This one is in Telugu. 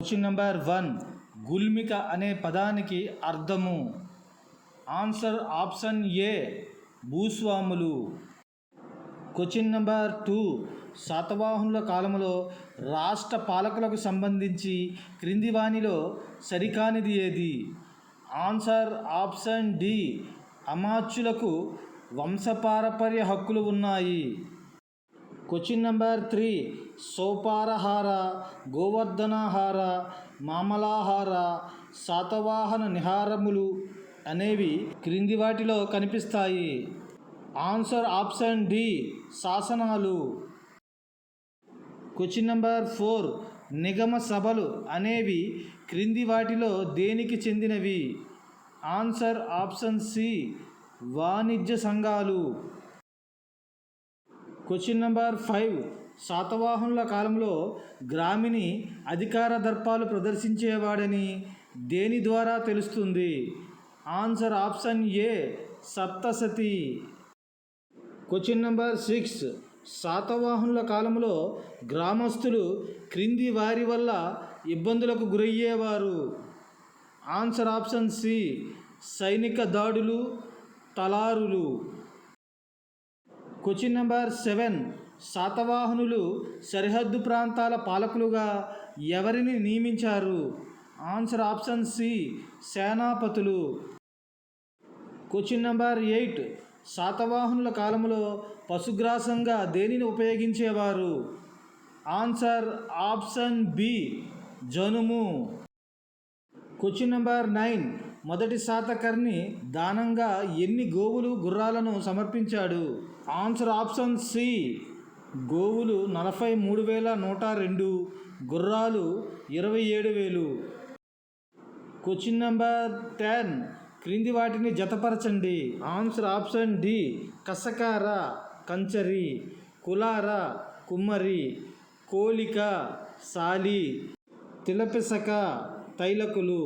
క్వశ్చన్ నెంబర్ 1, గుల్మిక అనే పదానికి అర్థము. ఆన్సర్ ఆప్షన్ ఏ, భూస్వాములు. క్వశ్చన్ నెంబర్ 2, శాతవాహనుల కాలంలో రాష్ట్ర పాలకులకు సంబంధించి క్రింది వానిలో సరికానిది ఏది? ఆన్సర్ ఆప్షన్ డి, అమాత్యులకు వంశపారపర్య హక్కులు ఉన్నాయి. క్వశ్చన్ నెంబర్ 3, సోపారహార, గోవర్ధనహార, మామలాహార, శాతవాహన నిహారములు అనేవి క్రింది వాటిలో కనిపిస్తాయి. ఆన్సర్ ఆప్షన్ డి, శాసనాలు. క్వశ్చన్ నెంబర్ 4, నిగమ సభలు అనేవి క్రింది వాటిలో దేనికి చెందినవి? ఆన్సర్ ఆప్షన్ సి, వాణిజ్య సంఘాలు. క్వశ్చన్ నెంబర్ 5, శాతవాహనుల కాలంలో గ్రామిని అధికార దర్పాలు ప్రదర్శించేవాడని దేని ద్వారా తెలుస్తుంది? Answer option A, Saptashati. Question number 6, శాతవాహనుల కాలంలో గ్రామస్తులు క్రింది వారి వల్ల ఇబ్బందులకు గురయ్యేవారు? ఆన్సర్ ఆప్షన్ సి, సైనిక దాడులు, తలారులు. క్వశ్చన్ నెంబర్ 7, శాతవాహనులు సరిహద్దు ప్రాంతాల పాలకులుగా ఎవరిని నియమించారు? ఆన్సర్ ఆప్షన్ సి, సేనాపతులు. క్వశ్చన్ నెంబర్ 8, శాతవాహనుల కాలంలో పశుగ్రాసంగా దేనిని ఉపయోగించేవారు? ఆన్సర్ ఆప్షన్ బి, జనుము. క్వశ్చన్ నెంబర్ 9, మొదటి శాతకర్ణి దానంగా ఎన్ని గోవులు, గుర్రాలను సమర్పించాడు? ఆన్సర్ ఆప్షన్ సి, గోవులు 43,102, గుర్రాలు 27,000. క్వశ్చన్ నెంబర్ 10, క్రింది వాటిని జతపరచండి. ఆన్సర్ ఆప్షన్ డి, కసకార, కంచరి, కులార, కుమ్మరి, కోలిక, సాలి, తిలపిసక, తైలకులు.